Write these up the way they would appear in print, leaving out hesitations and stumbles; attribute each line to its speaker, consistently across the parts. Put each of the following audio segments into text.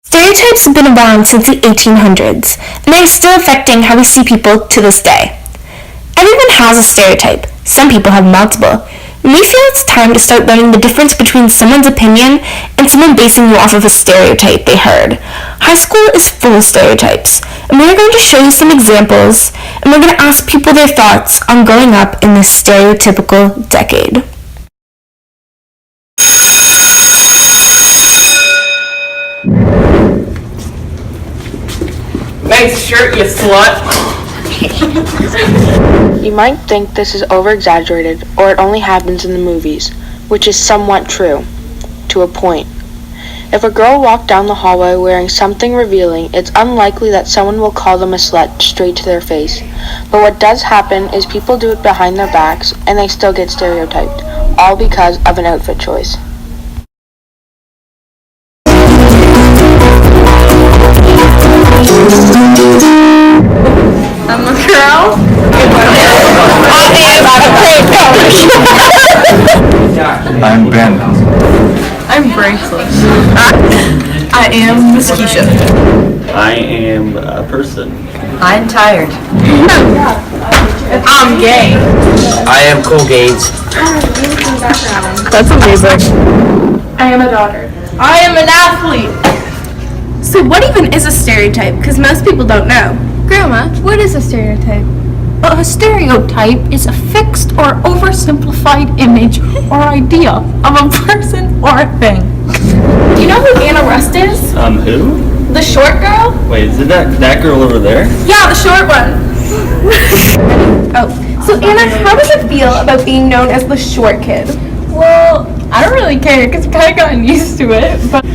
Speaker 1: Stereotypes have been around since the 1800s, and they are still affecting how we see people to this day. Everyone has a stereotype. Some people have multiple. And we feel it's time to start learning the difference between someone's opinion and someone basing you off of a stereotype they heard. High school is full of stereotypes, and we're going to show you some examples, and we're going to ask people their thoughts on growing up in this stereotypical decade.
Speaker 2: Nice shirt, you slut!
Speaker 3: You might think this is over-exaggerated or it only happens in the movies, which is somewhat true, to a point. If a girl walked down the hallway wearing something revealing, it's unlikely that someone will call them a slut straight to their face. But what does happen is people do it behind their backs and they still get stereotyped, all because of an outfit choice.
Speaker 2: I'm a girl.
Speaker 4: I'm Ben.
Speaker 2: I'm braceless. I am Miss Keisha.
Speaker 5: I am a person.
Speaker 2: I'm tired. I'm gay.
Speaker 5: I am Cole Gaines.
Speaker 2: That's amazing.
Speaker 6: I am a daughter.
Speaker 2: I am an athlete.
Speaker 6: So what even is a stereotype? Because most people don't know.
Speaker 7: Grandma, what is a stereotype?
Speaker 8: A stereotype is a fixed or oversimplified image or idea of a person or a thing.
Speaker 6: Do you know who Anna Rust is?
Speaker 5: Who?
Speaker 6: The short girl?
Speaker 5: Wait, is it that girl over there?
Speaker 6: Yeah, the short one. Oh, so Anna, how does it feel about being known as the short kid?
Speaker 7: Well, I don't really care because I've kind of gotten used to it. But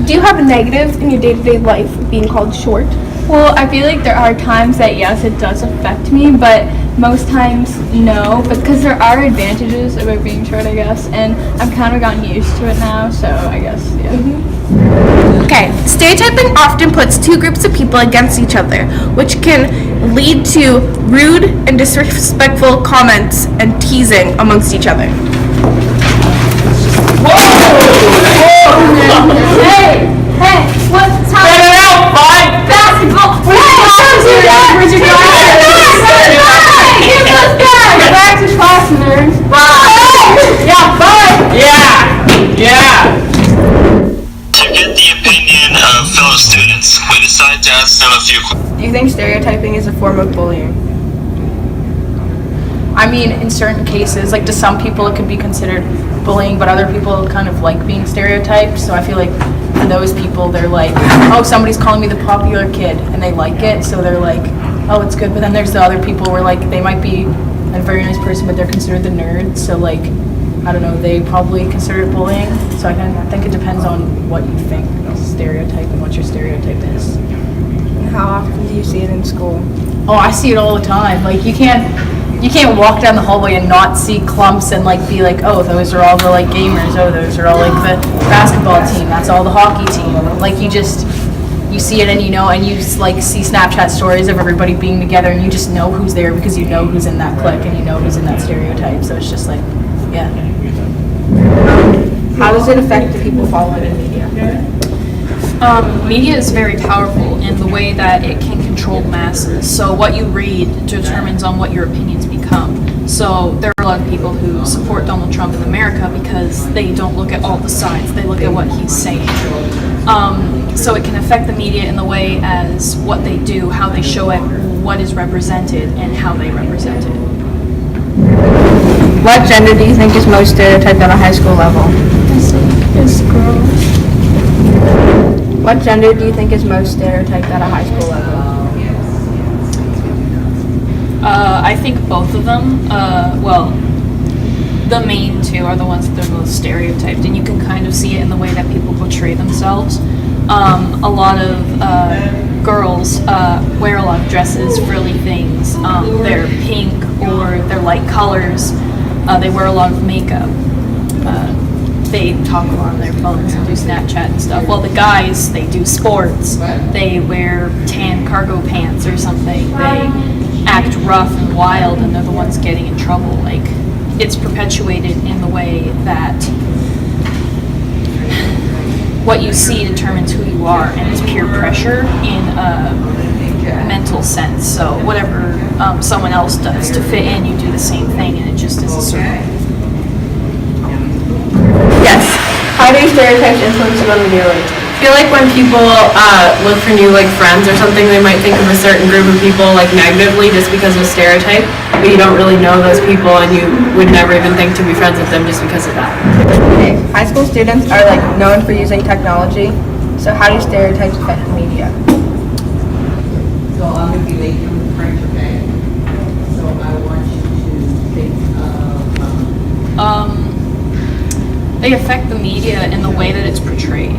Speaker 6: Do you have negatives in your day-to-day life being called short?
Speaker 7: well, I feel like there are times that yes, it does affect me, but most times no, because there are advantages about being short, I guess, and I've kind of gotten used to it now, so I guess yeah.
Speaker 6: Okay, stereotyping often puts two groups of people against each other, which can lead to rude and disrespectful comments and teasing amongst each other.
Speaker 7: Hey, what's happening? Basketball. Where's your glasses? Give us back. Go back to class, nerds. Bye. Yeah, bye.
Speaker 5: Yeah!
Speaker 9: To get the opinion of fellow students, we decided to ask them a few questions.
Speaker 2: Do you think stereotyping is a form of bullying?
Speaker 8: I mean, in certain cases, like to some people it could be considered bullying, but other people kind of like being stereotyped. So I feel like for those people, they're like, oh, somebody's calling me the popular kid, and they like it, so they're like, oh, it's good. But then there's the other people where like they might be a very nice person, but they're considered the nerd. So like, I don't know, they probably consider it bullying. So I think it depends on what you think is stereotype and what your stereotype is.
Speaker 2: How often do you see it in school?
Speaker 8: Oh, I see it all the time. Like you can't walk down the hallway and not see clumps and like be like, oh, those are all the like gamers. Oh, those are all like the basketball team. That's all the hockey team. Like you see it and you know, and you like see Snapchat stories of everybody being together and you just know who's there because you know who's in that clique and you know who's in that stereotype. So it's just like, yeah.
Speaker 2: How does it affect the people following the media?
Speaker 10: Media is very powerful in the way that it can control masses. So what you read determines on what your opinions become. So there are a lot of people who support Donald Trump in America because they don't look at all the sides. They look at what he's saying. So it can affect the media in the way as what they do, how they show it, what is represented, and how they represent it.
Speaker 2: What gender do you think is most stereotyped at a high school level?
Speaker 7: It's girls.
Speaker 2: What gender do you think is most stereotyped at a high school level?
Speaker 10: I think both of them, well, the main two are the ones that are most stereotyped, and you can kind of see it in the way that people portray themselves. A lot of girls wear a lot of dresses, frilly things. They're pink or they're light colors. They wear a lot of makeup. They talk a lot on their phones and do Snapchat and stuff. Well, the guys, they do sports. They wear tan cargo pants or something. They act rough and wild, and they're the ones getting in trouble. Like, it's perpetuated in the way that what you see determines who you are, and it's peer pressure in a mental sense. So whatever someone else does to fit in, you do the same thing, and it just is a circle.
Speaker 2: Yes. How do stereotypes influence you on the daily?
Speaker 11: I feel like when people look for new like friends or something, they might think of a certain group of people like negatively just because of stereotype, but you don't really know those people and you would never even think to be friends with them just because of that.
Speaker 2: Okay. High school students are like known for using technology. So how do stereotypes affect the media?
Speaker 12: So I'm going to be late from the French, okay? So I want you to think
Speaker 10: They affect the media in the way that it's portrayed.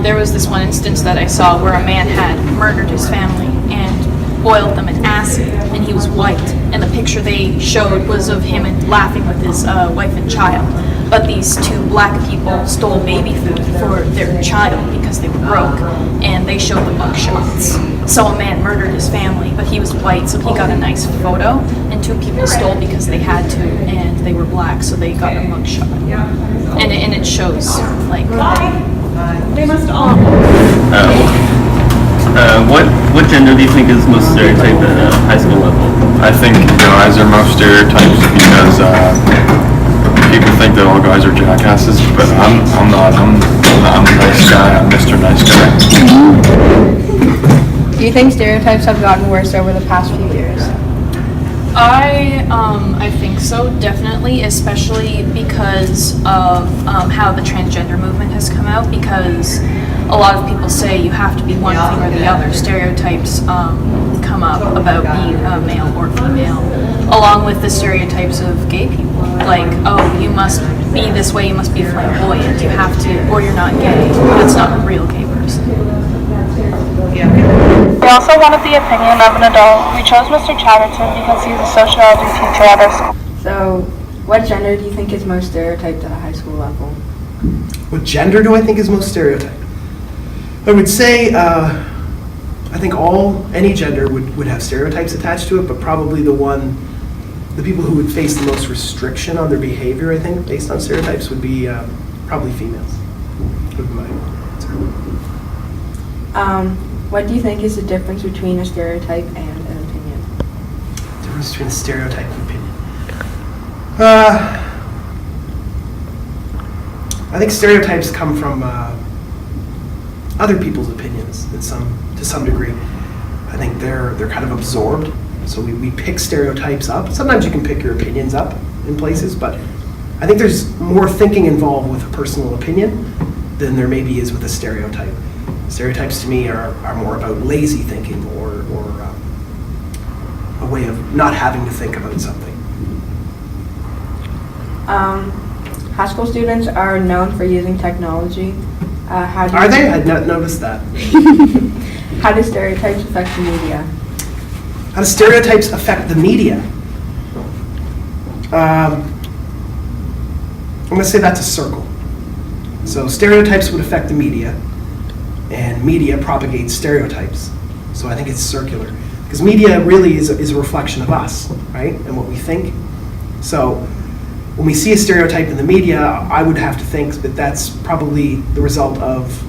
Speaker 10: There was this one instance that I saw where a man had murdered his family and boiled them in acid, and he was white. And the picture they showed was of him laughing with his wife and child. But these two black people stole baby food for their child because they were broke, and they showed the mugshots. So a man murdered his family, but he was white, so he got a nice photo, and two people stole because they had to, and they were black, so they got a mugshot. And it shows, like, they must all.
Speaker 5: What gender do you think is most stereotyped at a high school level?
Speaker 4: I think guys are most stereotyped because people think that all guys are jackasses, but I'm not. I'm the nice guy. I'm Mr. Nice Guy.
Speaker 2: Do you think stereotypes have gotten worse over the past few years?
Speaker 10: I think so, definitely, especially because of how the transgender movement has come out, because a lot of people say you have to be one thing or the other. Stereotypes come up about being a male or female, along with the stereotypes of gay people. Like, oh, you must be this way, you must be flamboyant, you have to, or you're not gay. That's not a real gay person.
Speaker 6: We also wanted the opinion of an adult. We chose Mr. Chatterton because he's a sociology teacher at our school.
Speaker 2: So, what gender do you think is most stereotyped at a high school level?
Speaker 13: What gender do I think is most stereotyped? I would say, I think any gender would have stereotypes attached to it, but probably the people who would face the most restriction on their behavior, I think, based on stereotypes would be probably females. Would be my answer.
Speaker 2: What do you think is the difference between a stereotype and an opinion?
Speaker 13: Difference between a stereotype and opinion. I think stereotypes come from other people's opinions to some degree. I think they're kind of absorbed. So we pick stereotypes up. Sometimes you can pick your opinions up in places, but I think there's more thinking involved with a personal opinion than there maybe is with a stereotype. Stereotypes to me are more about lazy thinking or a way of not having to think about something.
Speaker 2: High school students are known for using technology.
Speaker 13: Are they? I had not noticed that.
Speaker 2: How do stereotypes affect the media?
Speaker 13: How do stereotypes affect the media? I'm going to say that's a circle. So stereotypes would affect the media, and media propagates stereotypes. So I think it's circular. Because media really is a reflection of us, right? And what we think. So when we see a stereotype in the media, I would have to think that that's probably the result of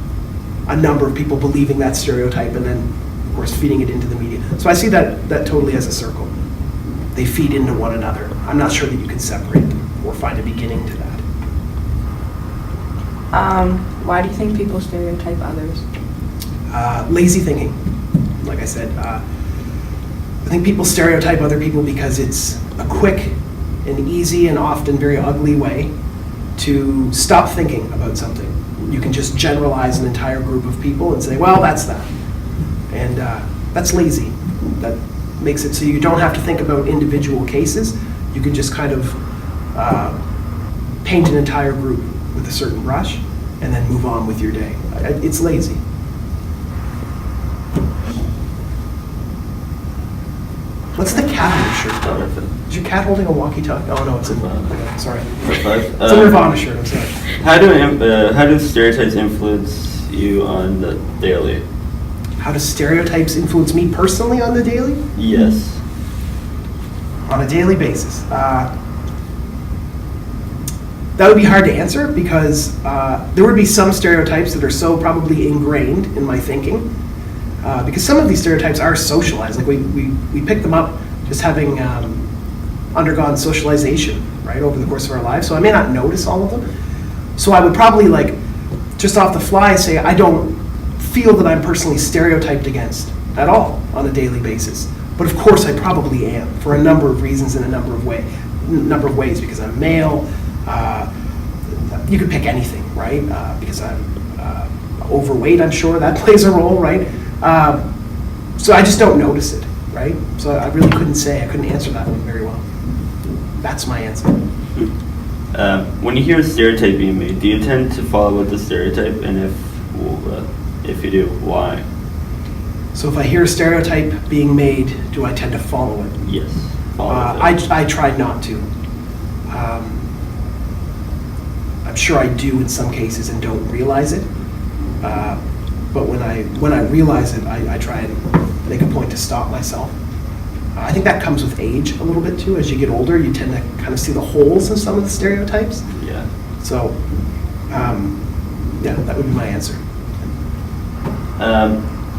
Speaker 13: a number of people believing that stereotype and then, of course, feeding it into the media. So I see that totally as a circle. They feed into one another. I'm not sure that you can separate them or find a beginning to that.
Speaker 2: Why do you think people stereotype others?
Speaker 13: Lazy thinking, like I said. I think people stereotype other people because it's a quick and easy and often very ugly way to stop thinking about something. You can just generalize an entire group of people and say, well, that's that. And that's lazy. That makes it so you don't have to think about individual cases. You can just kind of paint an entire group with a certain brush and then move on with your day. It's lazy. What's the cat on your shirt? Is your cat holding a walkie-talkie? Oh no, it's in. Sorry. It's a Nirvana shirt. I'm sorry.
Speaker 5: How do stereotypes influence you on the daily?
Speaker 13: How do stereotypes influence me personally on the daily?
Speaker 5: Yes.
Speaker 13: On a daily basis. That would be hard to answer because there would be some stereotypes that are so probably ingrained in my thinking. Because some of these stereotypes are socialized. Like we pick them up just having undergone socialization, right, over the course of our lives. So I may not notice all of them. So I would probably, like, just off the fly say I don't feel that I'm personally stereotyped against at all on a daily basis. But of course I probably am for a number of reasons in a number of ways, because I'm male. You could pick anything, right? Because I'm overweight, I'm sure that plays a role, right? So I just don't notice it, right? So I really couldn't answer that one very well. That's my answer.
Speaker 5: When you hear a stereotype being made, do you tend to follow with the stereotype? And if you do, why?
Speaker 13: So if I hear a stereotype being made, do I tend to follow it?
Speaker 5: Yes. Follow it.
Speaker 13: I try not to. I'm sure I do in some cases and don't realize it. But when I realize it, I try and make a point to stop myself. I think that comes with age a little bit too. As you get older, you tend to kind of see the holes in some of the stereotypes.
Speaker 5: Yeah.
Speaker 13: So, yeah, that would be my answer.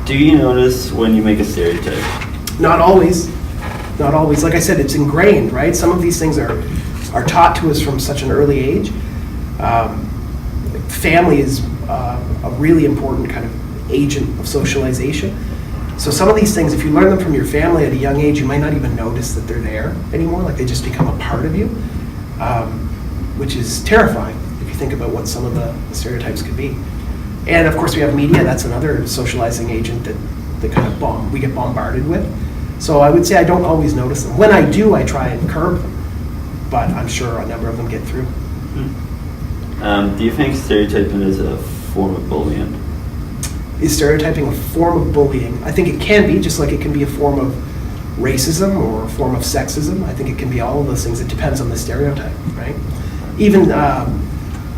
Speaker 5: Do you notice when you make a stereotype?
Speaker 13: Not always. Not always. Like I said, it's ingrained, right? Some of these things are taught to us from such an early age. Family is a really important kind of agent of socialization. So some of these things, if you learn them from your family at a young age, you might not even notice that they're there anymore, like they just become a part of you, which is terrifying if you think about what some of the stereotypes could be. And of course we have media, that's another socializing agent that kind of we get bombarded with. So I would say I don't always notice them. When I do, I try and curb them, but I'm sure a number of them get through.
Speaker 5: Do you think stereotyping is a form of bullying?
Speaker 13: Is stereotyping a form of bullying? I think it can be, just like it can be a form of racism or a form of sexism. I think it can be all of those things. It depends on the stereotype, right? Even, I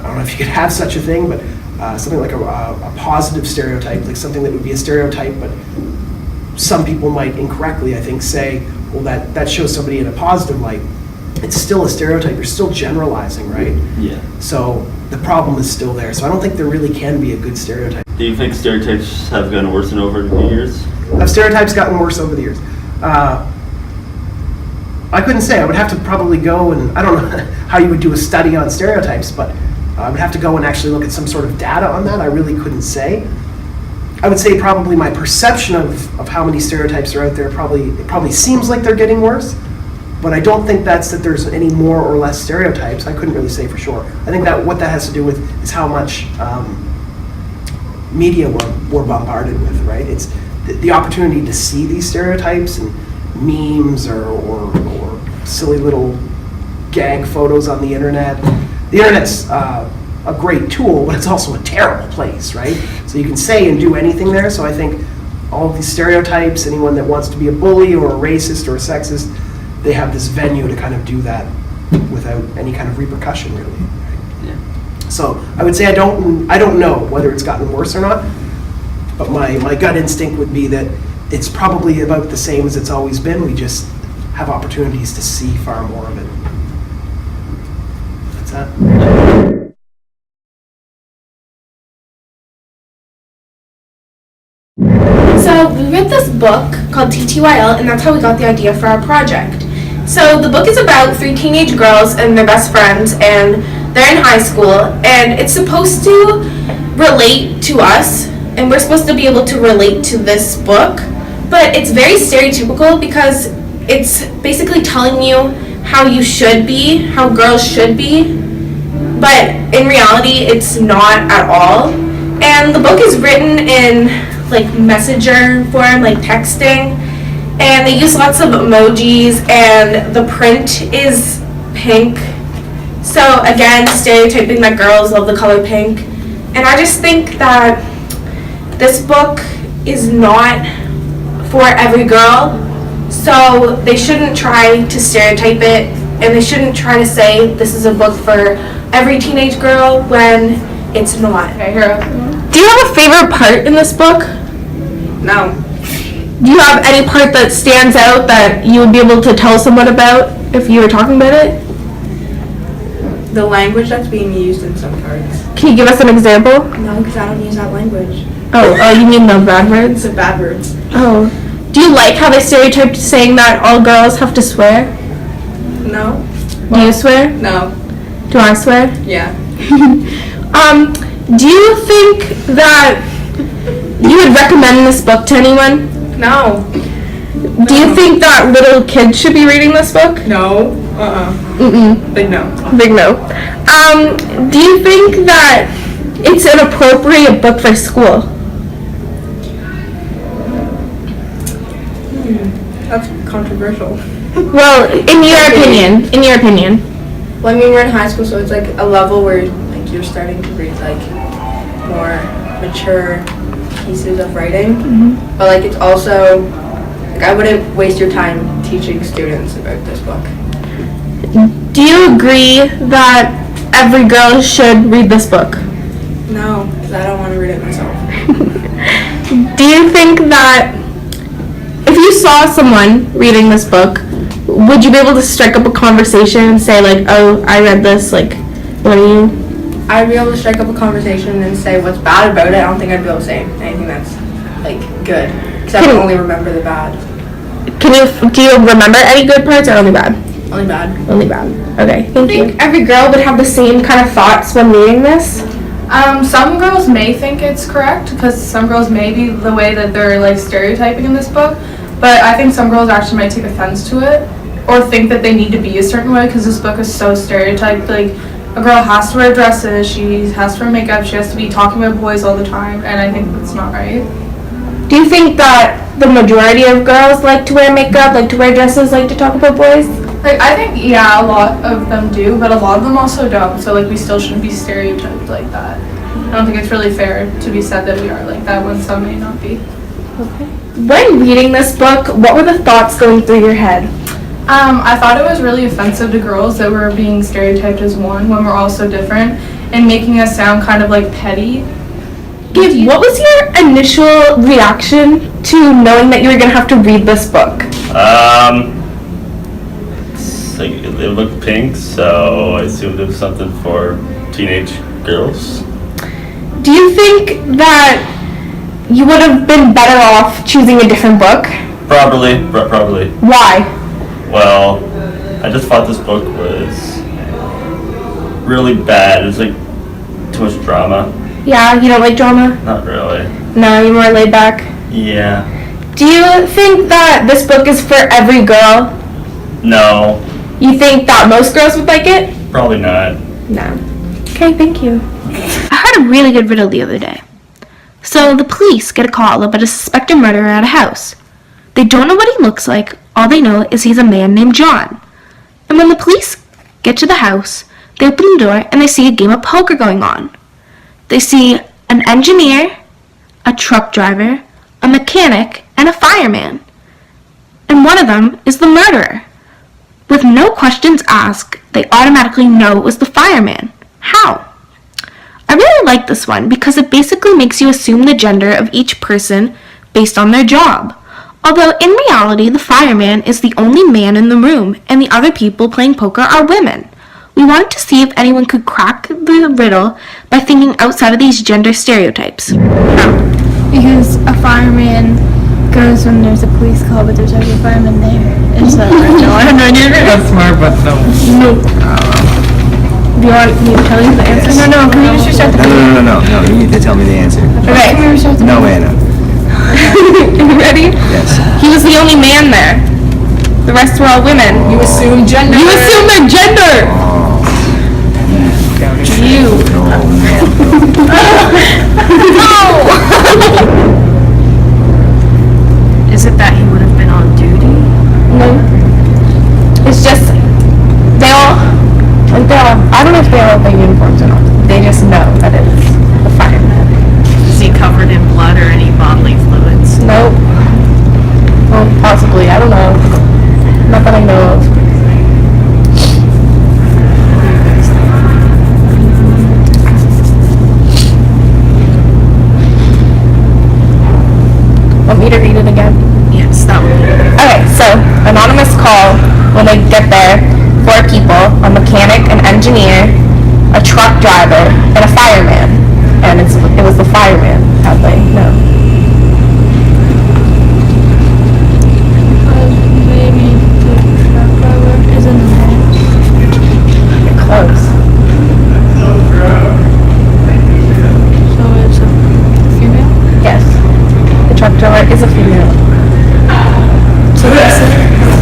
Speaker 13: don't know if you could have such a thing, but something like a positive stereotype, like something that would be a stereotype, but some people might incorrectly, I think, say, well, that shows somebody in a positive light. It's still a stereotype. You're still generalizing, right?
Speaker 5: Yeah.
Speaker 13: So the problem is still there. So I don't think there really can be a good stereotype.
Speaker 5: Do you think stereotypes have gotten worse over the years?
Speaker 13: Have stereotypes gotten worse over the years? I couldn't say. I would have to probably go and, I don't know how you would do a study on stereotypes, but I would have to go and actually look at some sort of data on that. I really couldn't say. I would say probably my perception of how many stereotypes are out there, it probably seems like they're getting worse, but I don't think that there's any more or less stereotypes. I couldn't really say for sure. I think that what that has to do with is how much media we're bombarded with, right? It's the opportunity to see these stereotypes and memes or silly little gag photos on the internet. The internet's a great tool, but it's also a terrible place, right? So you can say and do anything there. So I think all of these stereotypes, anyone that wants to be a bully or a racist or a sexist, they have this venue to kind of do that without any kind of repercussion, really. Right?
Speaker 5: Yeah.
Speaker 13: So I would say I don't know whether it's gotten worse or not, but my gut instinct would be that it's probably about the same as it's always been. We just have opportunities to see far more of it. That's that.
Speaker 6: So we read this book called TTYL, and that's how we got the idea for our project. So the book is about 3 teenage girls and their best friends, and they're in high school, and it's supposed to relate to us, and we're supposed to be able to relate to this book, but it's very stereotypical because it's basically telling you how you should be, how girls should be, but in reality it's not at all. And the book is written in like messenger form, like texting, and they use lots of emojis, and the print is pink. So again, stereotyping that girls love the color pink. And I just think that this book is not for every girl, so they shouldn't try to stereotype it, and they shouldn't try to say this is a book for every teenage girl when it's not.
Speaker 2: Okay, Hero.
Speaker 6: Do you have a favorite part in this book?
Speaker 2: No.
Speaker 6: Do you have any part that stands out that you would be able to tell someone about if you were talking about it?
Speaker 2: The language that's being used in some cards.
Speaker 1: Can you give us an example?
Speaker 2: No, because I don't use that language.
Speaker 1: Oh, you mean the bad words?
Speaker 2: The bad words.
Speaker 1: Oh. Do you like how they stereotyped saying that all girls have to swear?
Speaker 2: No.
Speaker 1: Do you swear?
Speaker 2: No.
Speaker 1: Do I swear?
Speaker 2: Yeah.
Speaker 1: Do you think that you would recommend this book to anyone?
Speaker 2: No.
Speaker 1: Do you think that little kids should be reading this book?
Speaker 2: No. Big no.
Speaker 1: Big no. Do you think that it's an appropriate book for school?
Speaker 2: That's controversial.
Speaker 1: Well, in your opinion.
Speaker 2: Well, I mean, we're in high school, so it's like a level where like you're starting to read like more mature pieces of writing. But like it's also like I wouldn't waste your time teaching students about this book.
Speaker 1: Do you agree that every girl should read this book?
Speaker 2: No, because I don't want to read it myself.
Speaker 1: Do you think that if you saw someone reading this book, would you be able to strike up a conversation and say like, oh, I read this, like, what do you?
Speaker 2: I'd be able to strike up a conversation and say what's bad about it. I don't think I'd be able to say anything that's like good, because I can only remember the bad.
Speaker 1: Do you remember any good parts or only bad?
Speaker 2: Only bad.
Speaker 1: Only bad. Okay, thank you. Every girl would have the same kind of thoughts when reading this.
Speaker 8: Some girls may think it's correct because some girls may be the way that they're like stereotyping in this book, but I think some girls actually might take offense to it or think that they need to be a certain way because this book is so stereotyped. Like a girl has to wear dresses, she has to wear makeup, she has to be talking about boys all the time, and I think that's not right.
Speaker 1: Do you think that the majority of girls like to wear makeup, like to wear dresses, like to talk about boys?
Speaker 8: Like I think a lot of them do, but a lot of them also don't. So like we still shouldn't be stereotyped like that. I don't think it's really fair to be said that we are like that when some may not be.
Speaker 1: Okay. When reading this book, what were the thoughts going through your head?
Speaker 8: I thought it was really offensive to girls that were being stereotyped as one when we're all so different and making us sound kind of like petty.
Speaker 1: Gabe, what was your initial reaction to knowing that you were going to have to read this book?
Speaker 5: Like it looked pink, so I assumed it was something for teenage girls.
Speaker 1: Do you think that you would have been better off choosing a different book?
Speaker 5: Probably.
Speaker 1: Why?
Speaker 5: Well, I just thought this book was really bad. It was like too much drama.
Speaker 1: Yeah, you don't like drama?
Speaker 5: Not really.
Speaker 1: No, you're more laid back?
Speaker 5: Yeah.
Speaker 1: Do you think that this book is for every girl?
Speaker 5: No.
Speaker 1: You think that most girls would like it?
Speaker 5: Probably not.
Speaker 1: No. Okay, thank you. I heard a really good riddle the other day. So the police get a call about a suspected murderer at a house. They don't know what he looks like. All they know is he's a man named John. And when the police get to the house, they open the door and they see a game of poker going on. They see an engineer, a truck driver, a mechanic, and a fireman. And one of them is the murderer. With no questions asked, they automatically know it was the fireman. How? I really like this one because it basically makes you assume the gender of each person based on their job. Although in reality, the fireman is the only man in the room and the other people playing poker are women. We wanted to see if anyone could crack the riddle by thinking outside of these gender stereotypes. How?
Speaker 7: Because a fireman goes when there's a police call, but there's already a fireman there. Is that right? No, I have no idea.
Speaker 14: That's smart, but no.
Speaker 7: No. Do you want me to tell you the answer?
Speaker 14: Yes.
Speaker 7: No, can we just restart the
Speaker 14: No, you need to tell me the answer.
Speaker 7: Okay. Can we restart the
Speaker 14: No, Anna.
Speaker 1: You ready?
Speaker 14: Yes.
Speaker 1: He was the only man there. The rest were all women.
Speaker 8: You assume gender.
Speaker 1: You assume their gender! You.
Speaker 11: Is it that he would have been on duty?
Speaker 1: No. It's just, I don't know if they all wear uniforms or not. They just know that it's the fireman.
Speaker 11: Is he covered in blood or any bodily fluids?
Speaker 1: Nope. Well, possibly. I don't know. Not that I know of. Want me to read it again?
Speaker 11: Yes, that would be.
Speaker 1: Okay, so anonymous call when they get there. 4 people, a mechanic, an engineer, a truck driver, and a fireman. And it was the fireman. How'd they know?
Speaker 7: Maybe the truck driver isn't a man.
Speaker 1: You're close.
Speaker 7: So it's a female?
Speaker 1: Yes. The truck driver is a female.
Speaker 7: So that's it?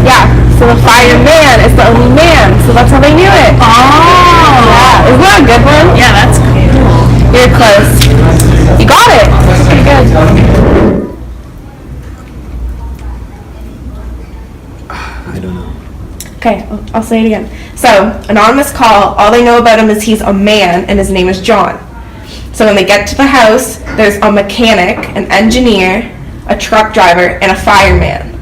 Speaker 1: Yeah. So the fireman is the only man. So that's how they knew it.
Speaker 8: Oh!
Speaker 1: Yeah. Isn't that a good one?
Speaker 8: Yeah, that's cool.
Speaker 1: You're close. You got it. Pretty good.
Speaker 14: I don't know.
Speaker 1: Okay, I'll say it again. So, anonymous call, all they know about him is he's a man and his name is John. So when they get to the house, there's a mechanic, an engineer, a truck driver, and a fireman.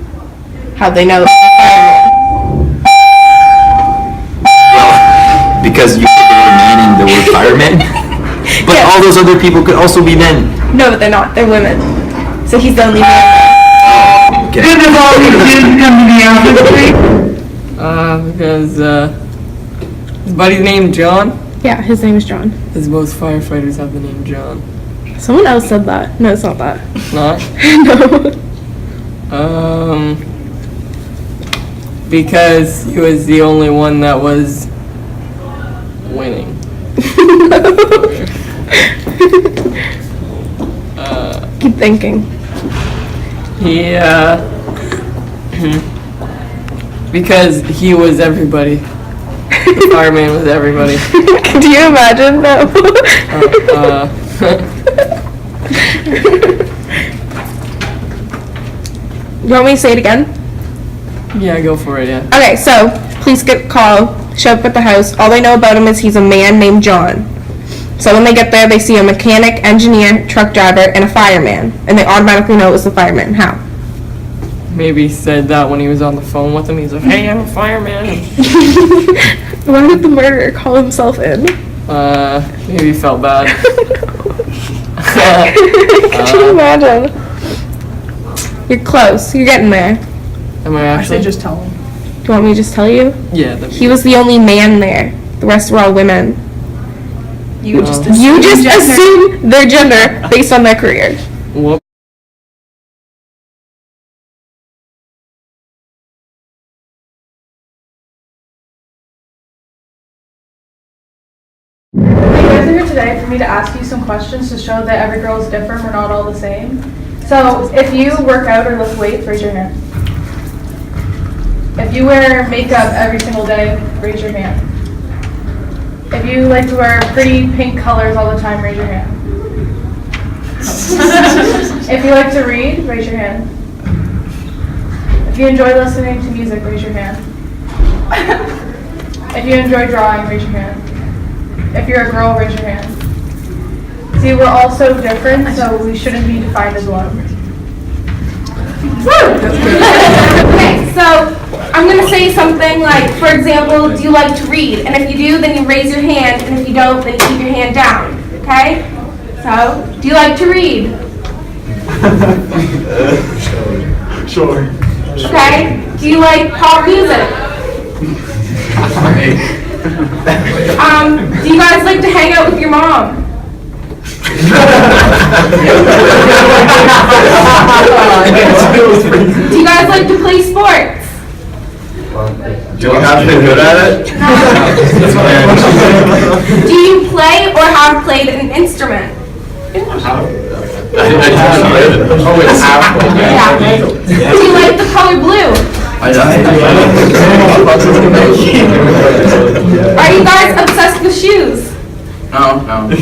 Speaker 1: How'd they know it was a fireman?
Speaker 14: Because you put the word man in the word fireman? But
Speaker 1: Yes.
Speaker 14: all those other people could also be men.
Speaker 1: No, but they're not. They're women. So he's the only man.
Speaker 14: Okay.
Speaker 15: Because his buddy's named John.
Speaker 1: Yeah, his name is John.
Speaker 15: Because most firefighters have the name John.
Speaker 1: Someone else said that. No, it's not that.
Speaker 15: Not?
Speaker 1: No.
Speaker 15: Because he was the only one that was winning.
Speaker 1: Keep thinking.
Speaker 15: He, because he was everybody. The fireman was everybody.
Speaker 1: Do you imagine though? You want me to say it again?
Speaker 15: Yeah, go for it, yeah.
Speaker 1: Okay, so police get call, show up at the house. All they know about him is he's a man named John. So when they get there, they see a mechanic, engineer, truck driver, and a fireman. And they automatically know it was the fireman. How?
Speaker 15: Maybe he said that when he was on the phone with him. He's like, hey, I'm a fireman.
Speaker 1: Why did the murderer call himself in?
Speaker 15: Maybe he felt bad.
Speaker 1: Could you imagine? You're close. You're getting there.
Speaker 15: Am I
Speaker 8: I
Speaker 15: actually?
Speaker 8: say just tell him.
Speaker 1: Do you want me to just tell you?
Speaker 15: Yeah.
Speaker 1: He was the only man there. The rest were all women.
Speaker 8: You just
Speaker 1: You just assume their gender based on their career.
Speaker 15: Whoop.
Speaker 7: You guys are here today for me to ask you some questions to show that every girl is different. We're not all the same. So if you work out or lift weights, raise your hand. If you wear makeup every single day, raise your hand. If you like to wear pretty pink colors all the time, raise your hand. If you like to read, raise your hand. If you enjoy listening to music, raise your hand. If you enjoy drawing, raise your hand. If you're a girl, raise your hand. See, we're all so different, so we shouldn't be defined as one.
Speaker 1: Okay, so I'm going to say something like, for example, do you like to read? And if you do, then you raise your hand, and if you don't, then you keep your hand down. Okay? So, do you like to read?
Speaker 4: Sure.
Speaker 1: Okay? Do you like pop music? Do you guys like to hang out with your mom? Do you guys like to play sports?
Speaker 4: Do you have to be good at it?
Speaker 1: Do you play or have played an instrument? Yeah. Do you like the color blue? Are you guys obsessed with shoes?
Speaker 14: No.
Speaker 1: Do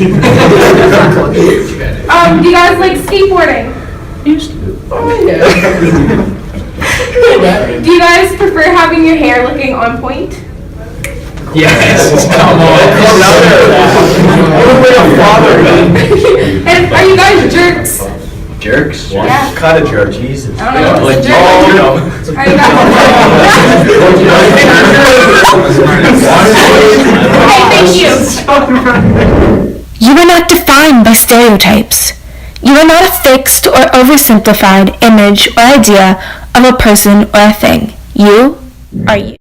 Speaker 1: you guys like skateboarding? Do you guys prefer having your hair looking on point?
Speaker 14: Yes. Come on.
Speaker 1: And are you guys jerks?
Speaker 14: Jerks?
Speaker 1: Yeah.
Speaker 14: Kind of jerk, Jesus.
Speaker 1: I don't know.
Speaker 14: Like,
Speaker 1: What's a jerk? Are you guys? Okay, thank you.
Speaker 16: You are not defined by stereotypes. You are not a fixed or oversimplified image or idea of a person or a thing. You are you.